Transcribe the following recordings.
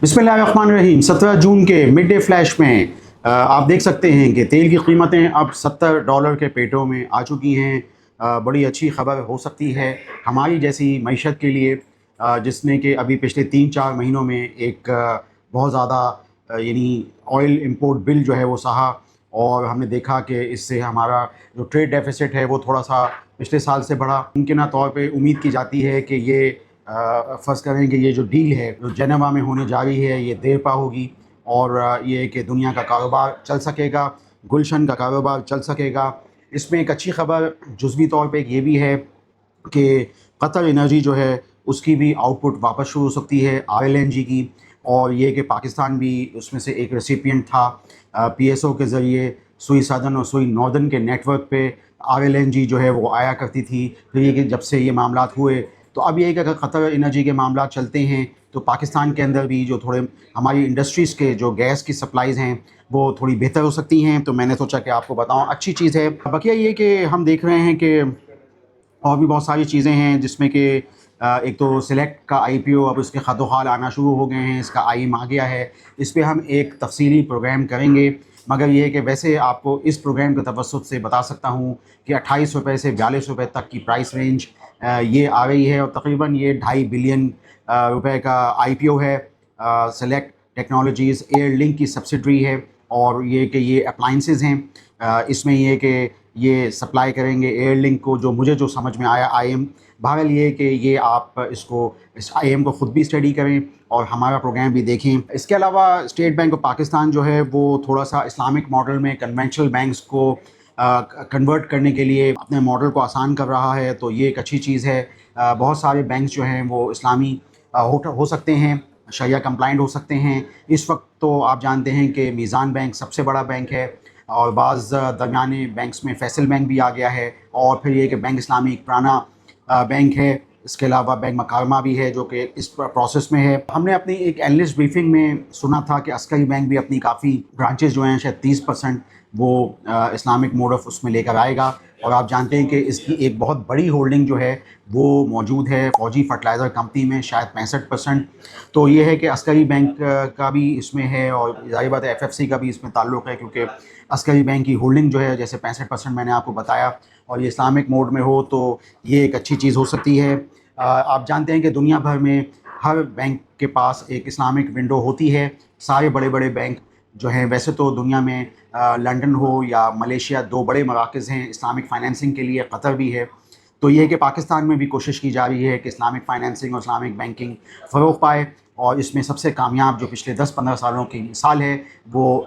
बिस्मिल्लाहिर्रहमानिर्रहीम। 17 जून के mid day flash में आप देख सकते हैं कि तेल की कीमतें अब $70 के पेटों में आ चुकी हैं। बड़ी अच्छी खबर हो सकती है हमारी जैसी मईशत के लिए, जिसने कि अभी पिछले 3-4 महीनों में एक बहुत ज़्यादा यानी ऑयल इंपोर्ट बिल जो है वो सहा, और हमने देखा कि इससे हमारा जो ट्रेड डेफिसिट है वो थोड़ा सा पिछले साल से बढ़ा। मुमकिन तौर पे उम्मीद की जाती है कि ये फ़र्ज़ करें कि ये जो डील है जो जेनेवा में होने जा रही है ये देर पा होगी, और ये कि दुनिया का कारोबार चल सकेगा, गुलशन का कारोबार चल सकेगा। इसमें एक अच्छी खबर जुज़वी तौर पे ये भी है कि कतर एनर्जी जो है उसकी भी आउटपुट वापस शुरू हो सकती है आरएलएनजी की, और ये कि पाकिस्तान भी उसमें से एक रेसिपिएंट था। पीएसओ के ज़रिए सुई सदर्न और सुई नॉर्दर्न के नेटवर्क पे आरएलएनजी जो है वो आया करती थी। फिर ये कि जब से ये मामलात हुए तो अब ये कि अगर कतर एनर्जी के मामला चलते हैं तो पाकिस्तान के अंदर भी जो थोड़े हमारी इंडस्ट्रीज़ के जो गैस की सप्लाईज़ हैं वो थोड़ी बेहतर हो सकती हैं। तो मैंने सोचा कि आपको बताऊं, अच्छी चीज़ है। बकिया ये कि हम देख रहे हैं कि और भी बहुत सारी चीज़ें हैं जिसमें कि एक तो सिलेक्ट का आईपीओ अब उसके ख़त-ओ-ख़ाल आना शुरू हो गए हैं, इसका आईएम आ गया है। इस पे हम एक तफ़सीली प्रोग्राम करेंगे, मगर ये है कि वैसे आपको इस प्रोग्राम के तवस्सुत से बता सकता हूँ कि ₹28 से ₹42 तक की प्राइस रेंज ये आ रही है, और तकरीबन ये 2.5 बिलियन रुपए का आईपीओ है। सेलेक्ट टेक्नोलॉजीज़ एयरलिंक की सब्सिडरी है, और ये कि ये अप्लाइंसेस हैं। इसमें ये कि ये सप्लाई करेंगे एयरलिंक को, जो मुझे जो समझ में आया आईएम। बहरहाल ये कि ये आप इस आईएम को ख़ुद भी स्टडी करें और हमारा प्रोग्राम भी देखें। इसके अलावा स्टेट बैंक ऑफ पाकिस्तान जो है वो थोड़ा सा इस्लामिक मॉडल में कन्वेंशनल बैंक्स को कन्वर्ट करने के लिए अपने मॉडल को आसान कर रहा है, तो ये एक अच्छी चीज़ है। बहुत सारे बैंक्स जो हैं वो इस्लामी हो सकते हैं, शरिया कंप्लाइंट हो सकते हैं। इस वक्त तो आप जानते हैं कि मीज़ान बैंक सबसे बड़ा बैंक है, और बाज़ दरमियाने बैंक्स में फैसल बैंक भी आ गया है, और फिर ये कि बैंक इस्लामी एक पुराना बैंक है। इसके अलावा बैंक मकारमा भी है जो कि इस प्रोसेस में है। हमने अपनी एक एनालिस्ट ब्रीफिंग में सुना था कि अस्करी बैंक भी अपनी काफ़ी ब्रांचेस जो हैं शायद 30% वो इस्लामिक मोड ऑफ उसमें लेकर आएगा, और आप जानते हैं कि इसकी एक बहुत बड़ी होल्डिंग जो है वो मौजूद है फौजी फर्टिलाइज़र कंपनी में, शायद 65%। तो ये है कि अस्करी बैंक का भी इसमें है, और ज़ाहिर बात है एफएफसी का भी इसमें ताल्लुक़ है, क्योंकि अस्करी बैंक की होल्डिंग जो है जैसे 65% मैंने आपको बताया, और ये इस्लामिक मोड में हो तो ये एक अच्छी चीज़ हो सकती है। आप जानते हैं कि दुनिया भर में हर बैंक के पास एक इस्लामिक विंडो होती है। सारे बड़े बड़े बैंक जो हैं, वैसे तो दुनिया में लंदन हो या मलेशिया 2 बड़े मराकज़ हैं इस्लामिक फ़ाइनेंसिंग के लिए, कतर भी है। तो ये है कि पाकिस्तान में भी कोशिश की जा रही है कि इस्लामिक फ़ाइनेंसिंग और इस्लामिक बैंकिंग फ़रोग़ पाए, और इसमें सबसे कामयाब जो पिछले 10-15 सालों की मिसाल है वो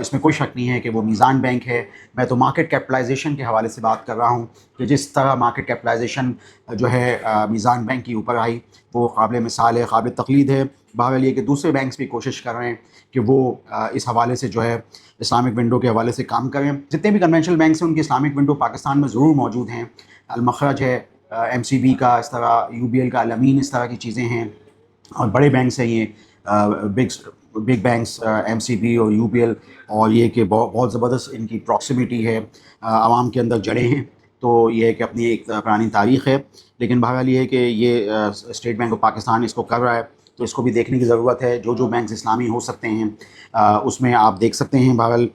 इसमें कोई शक नहीं है कि वो मीज़ान बैंक है। मैं तो मार्केट कैपिटलाइजेशन के हवाले से बात कर रहा हूँ कि जिस तरह मार्केट कैपिटलाइजेशन जो है मीज़ान बैंक की ऊपर आई वो काबिल मिसाल है, काबिल तक़लीद है। बहरहाल ये कि दूसरे बैंक्स भी कोशिश कर रहे हैं कि वो इस हवाले से जो है इस्लामिक विंडो के हवाले से काम करें। जितने भी कन्वेंशनल बैंक्स हैं उनकी इस्लामिक विंडो पाकिस्तान में ज़रूर मौजूद हैं। अल-मखरज है एमसीबी का, इस तरह यूबीएल का अल-अमीन, इस तरह की चीज़ें हैं, और बड़े बैंक्स हैं ये बिग बैंक्स एमसीबी और यूबीएल, और ये कि बहुत ज़बरदस्त इनकी प्रॉक्सिमिटी है, आवाम के अंदर जड़ें हैं। तो ये है कि अपनी एक पुरानी तारीख़ है, लेकिन बहरहाल ये है कि ये स्टेट बैंक ऑफ पाकिस्तान इसको कर रहा है, तो इसको भी देखने की ज़रूरत है। जो बैंक्स इस्लामी हो सकते हैं उसमें आप देख सकते हैं। बहरहाल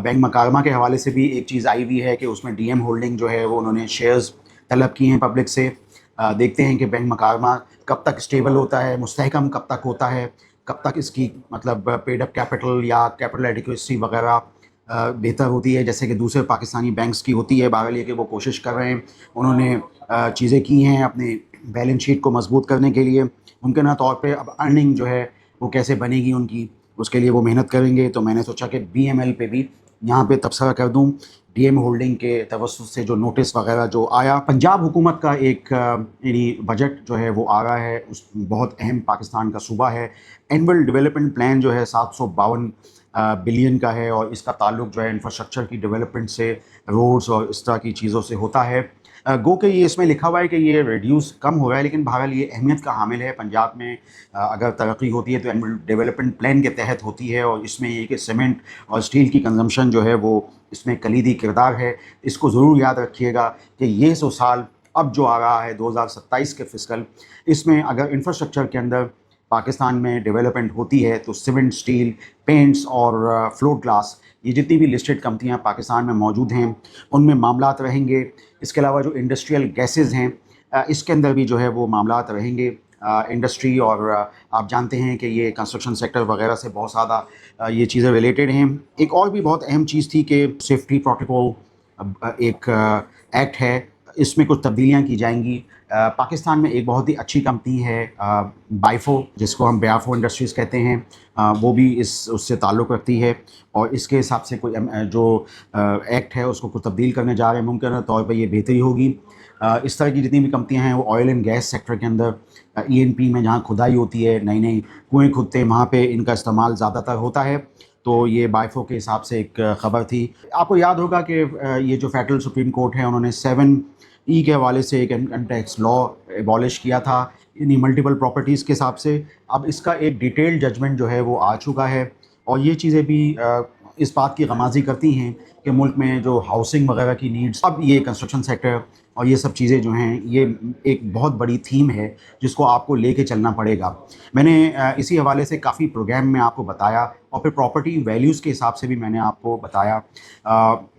बैंक मकारमा के हवाले से भी एक चीज़ आई हुई है कि उसमें डीएम होल्डिंग जो है वो उन्होंने शेयर्स तलब किए हैं पब्लिक से। देखते हैं कि बैंक मकारमा कब तक स्टेबल होता है, मुस्तहकम कब तक होता है, कब तक इसकी मतलब पेड अप कैपिटल या कैपिटल एडिक्वेसी वगैरह बेहतर होती है जैसे कि दूसरे पाकिस्तानी बैंक्स की होती है। बहरहाल ये कि वो कोशिश कर रहे हैं, उन्होंने चीज़ें की हैं अपने बैलेंस शीट को मजबूत करने के लिए। मुमकिन तौर पे अब अर्निंग जो है वो कैसे बनेगी उनकी, उसके लिए वो मेहनत करेंगे। तो मैंने सोचा कि बीएमएल पे भी यहाँ पे तबसरा कर दूँ। डीएम होल्डिंग के तवज्जुह से जो नोटिस वगैरह जो आया, पंजाब हुकूमत का एक यानी बजट जो है वो आ रहा है, उस बहुत अहम पाकिस्तान का सूबा है। एनुअल डेवलपमेंट प्लान जो है 752 बिलियन का है, और इसका ताल्लुक जो है इंफ्रास्ट्रक्चर की डेवलपमेंट से, रोड्स और इस तरह की चीज़ों से होता है। गो के ये इसमें लिखा हुआ है कि ये रिड्यूस कम हो रहा है, लेकिन बहरहाल ये अहमियत का हामिल है। पंजाब में अगर तरक्की होती है तो एनुअल डेवलपमेंट प्लान के तहत होती है, और इसमें ये कि सीमेंट और स्टील की कंजम्पशन जो है वो इसमें कलीदी किरदार है। इसको ज़रूर याद रखिएगा कि ये 100 साल अब जो आ रहा है 2027 के फिस्कल, इसमें अगर इंफ्रास्ट्रक्चर के अंदर پاکستان میں ڈیولپمنٹ ہوتی ہے تو سیمنٹ، اسٹیل، پینٹس اور فلوٹ گلاس، یہ جتنی بھی لسٹڈ کمپنیاں پاکستان میں موجود ہیں ان میں معاملات رہیں گے. اس کے علاوہ جو انڈسٹریل گیسز ہیں اس کے اندر بھی جو ہے وہ معاملات رہیں گے. انڈسٹری اور آپ جانتے ہیں کہ یہ کنسٹرکشن سیکٹر وغیرہ سے بہت زیادہ یہ چیزیں ریلیٹڈ ہیں. ایک اور بھی بہت اہم چیز تھی کہ سیفٹی پروٹوکول ایک ایکٹ ہے، اس میں کچھ تبدیلیاں کی جائیں گی. پاکستان میں ایک بہت ہی اچھی کمپنی ہے بائفو، جس کو ہم بیافو انڈسٹریز کہتے ہیں، وہ بھی اس سے تعلق رکھتی ہے، اور اس کے حساب سے کوئی جو ایکٹ ہے اس کو کچھ تبدیل کرنے جا رہے ہیں. ممکنہ طور پہ یہ بہتری ہوگی. اس طرح کی جتنی بھی کمپنیاں ہیں وہ آئل اینڈ گیس سیکٹر کے اندر، ای این پی میں جہاں کھدائی ہوتی ہے، نئی نئی کنویں کھدتے ہیں، وہاں پہ ان کا استعمال زیادہ تر ہوتا ہے. تو یہ بائفو کے حساب سے ایک خبر تھی. آپ کو یاد ہوگا کہ یہ جو فیڈرل سپریم کورٹ ہے انہوں نے 7E کے حوالے سے ایک انکم ٹیکس لا ایبالش کیا تھا انہی ملٹیپل پراپرٹیز کے حساب سے. اب اس کا ایک ڈیٹیل ججمنٹ جو ہے وہ آ چکا ہے، اور یہ چیزیں بھی اس بات کی غمازی کرتی ہیں کہ ملک میں جو ہاؤسنگ وغیرہ کی نیڈز، اب یہ کنسٹرکشن سیکٹر اور یہ سب چیزیں جو ہیں یہ ایک بہت بڑی تھیم ہے جس کو آپ کو لے کے چلنا پڑے گا. میں نے اسی حوالے سے کافی پروگرام میں آپ کو بتایا، اور پھر پراپرٹی ویلیوز کے حساب سے بھی میں نے آپ کو بتایا.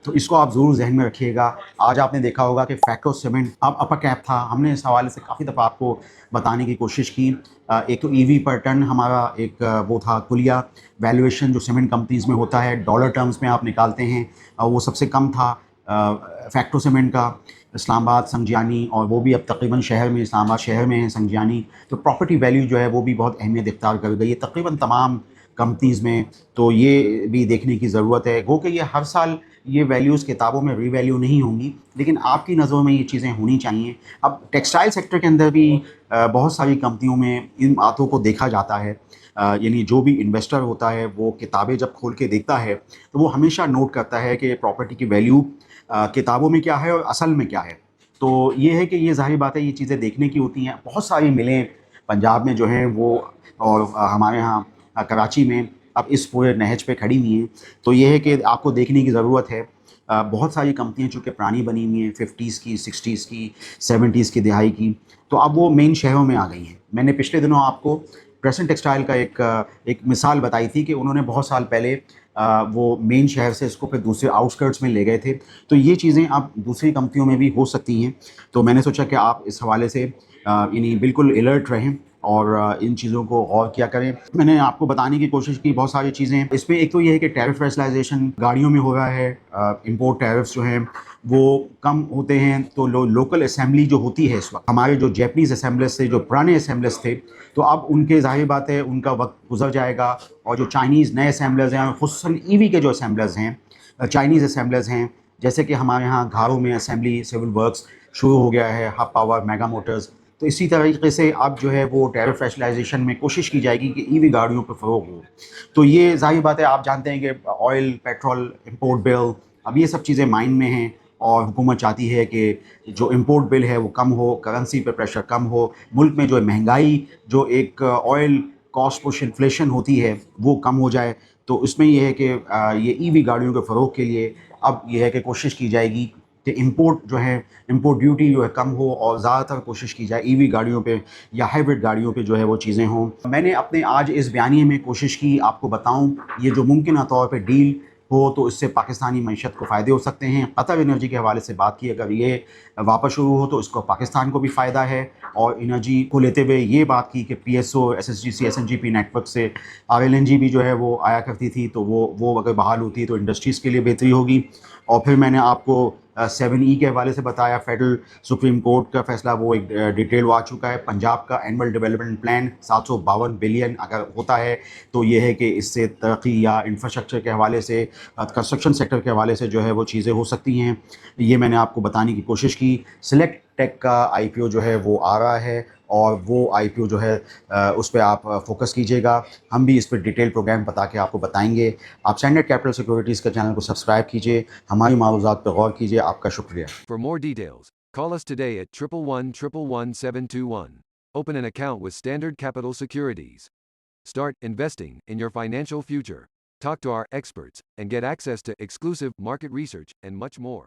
تو اس کو آپ ضرور ذہن میں رکھیے گا. آج آپ نے دیکھا ہوگا کہ فیکٹو سیمنٹ اب اپر کیپ تھا، ہم نے اس حوالے سے کافی دفعہ آپ کو بتانے کی کوشش کی. ایک تو ای وی پر ٹن ہمارا ایک وہ تھا کلیہ ویلیویشن جو سیمنٹ کمپنیز میں ہوتا ہے، ڈالر ٹرمز میں آپ نکالتے ہیں، وہ سب سے کم تھا فیکٹو سیمنٹ کا. اسلام آباد سنجیانی، اور وہ بھی اب تقریباً شہر میں، اسلام آباد شہر میں ہے سنجیانی. تو پراپرٹی ویلیو جو ہے وہ بھی بہت اہمیت اختیار کر گئی ہے تقریباً تمام کمپنیز میں. تو یہ بھی دیکھنے کی ضرورت ہے. گو کہ یہ ہر سال یہ ویلیوز کتابوں میں ری ویلیو نہیں ہوں گی، لیکن آپ کی نظروں میں یہ چیزیں ہونی چاہیے. اب ٹیکسٹائل سیکٹر کے اندر بھی بہت ساری کمپنیوں میں ان باتوں کو دیکھا جاتا ہے. یعنی جو بھی انویسٹر ہوتا ہے وہ کتابیں جب کھول کے دیکھتا ہے تو وہ ہمیشہ نوٹ کرتا ہے کہ پراپرٹی کی ویلیو کتابوں میں کیا ہے اور اصل میں کیا ہے. تو یہ ہے کہ یہ ظاہر بات ہے یہ چیزیں دیکھنے کی ہوتی ہیں. بہت ساری ملیں پنجاب میں جو ہیں وہ، اور ہمارے ہاں کراچی میں اب اس پورے نہج پہ کھڑی ہوئی ہیں. تو یہ ہے کہ آپ کو دیکھنے کی ضرورت ہے. بہت ساری کمپنیاں چونکہ پرانی بنی ہوئی ہیں، 50s کی، 60s کی، 70s کی دہائی کی، تو اب وہ مین شہروں میں آ گئی ہیں. میں نے پچھلے دنوں آپ کو پریسنٹ ٹیکسٹائل کا ایک مثال بتائی تھی کہ انہوں نے بہت سال پہلے وہ مین شہر سے اس کو پھر دوسرے آؤٹسکرٹس میں لے گئے تھے. تو یہ چیزیں اب دوسری کمپنیوں میں بھی ہو سکتی ہیں. تو میں نے سوچا کہ آپ اس حوالے سے یعنی بالکل الرٹ رہیں اور ان چیزوں کو غور کیا کریں. میں نے آپ کو بتانے کی کوشش کی بہت ساری چیزیں. اس میں ایک تو یہ ہے کہ ٹیرف ریسلائزیشن گاڑیوں میں ہو رہا ہے. امپورٹ ٹیرفس جو ہیں وہ کم ہوتے ہیں، تو لوکل اسمبلی جو ہوتی ہے اس وقت، ہمارے جو جیپنیز اسمبلرز تھے، جو پرانے اسمبلرز تھے، تو اب ان کے ظاہر بات ہے ان کا وقت گزر جائے گا. اور جو چائنیز نئے اسمبلرز ہیں، خصوصاً ای وی کے جو اسمبلرز ہیں، چائنیز اسمبلرز ہیں، جیسے کہ ہمارے ہاں گھاروں میں اسمبلی سول ورکس شروع ہو گیا ہے، ہب پاور، میگا موٹرز. تو اسی طریقے سے اب جو ہے وہ ٹیرف ریشلائزیشن میں کوشش کی جائے گی کہ ای وی گاڑیوں پہ فروغ ہو. تو یہ ظاہر بات ہے آپ جانتے ہیں کہ آئل، پیٹرول، امپورٹ بل، اب یہ سب چیزیں مائنڈ میں ہیں، اور حکومت چاہتی ہے کہ جو امپورٹ بل ہے وہ کم ہو، کرنسی پہ پریشر کم ہو. ملک میں جو مہنگائی، جو ایک آئل کاسٹ پش انفلیشن ہوتی ہے وہ کم ہو جائے. تو اس میں یہ ہے کہ یہ ای وی گاڑیوں کے فروغ کے لیے اب یہ ہے کہ کوشش کی جائے گی کہ امپورٹ جو ہے، امپورٹ ڈیوٹی جو ہے کم ہو، اور زیادہ تر کوشش کی جائے ای وی گاڑیوں پہ یا ہائیبرڈ گاڑیوں پہ جو ہے وہ چیزیں ہوں. میں نے اپنے آج اس بیانیے میں کوشش کی آپ کو بتاؤں یہ جو ممکنہ طور پہ ڈیل ہو تو اس سے پاکستانی معیشت کو فائدے ہو سکتے ہیں. قطر انرجی کے حوالے سے بات کی، اگر یہ واپس شروع ہو تو اس کو پاکستان کو بھی فائدہ ہے. اور انرجی کو لیتے ہوئے یہ بات کی کہ P S O, S S G C, S N G P network سے آر ایل این جی بھی جو ہے وہ آیا کرتی تھی، تو وہ اگر بحال ہوتی ہے تو انڈسٹریز کے لیے بہتری ہوگی. اور پھر میں نے آپ کو 7E کے حوالے سے بتایا، فیڈرل سپریم کورٹ کا فیصلہ وہ ایک ڈیٹیل وہ آ چکا ہے. پنجاب کا اینول ڈیولپمنٹ پلان 752 بلین اگر ہوتا ہے تو یہ ہے کہ اس سے ترقی یا انفراسٹرکچر کے حوالے سے، کنسٹرکشن سیکٹر کے حوالے سے جو ہے وہ چیزیں ہو سکتی ہیں. یہ میں نے آپ کو بتانے کی کوشش کی. سلیکٹ ٹیک کا آئی پی او جو ہے وہ آ رہا ہے، اور وہ آئی پی او جو ہے اس پہ آپ فوکس کیجیے گا. ہم بھی اس پہ ڈیٹیل پروگرام بتا کے آپ کو بتائیں گے. آپ اسٹینڈرڈ کیپٹل سیکورٹیز کے چینل کو سبسکرائب کیجیے، ہماری معروضات پہ غور کیجیے. آپ کا شکریہ. For more details, call us today at 111-111-721. Open an account with Standard Capital Securities. Start investing in your financial future. Talk to our experts and get access to exclusive market research and much more.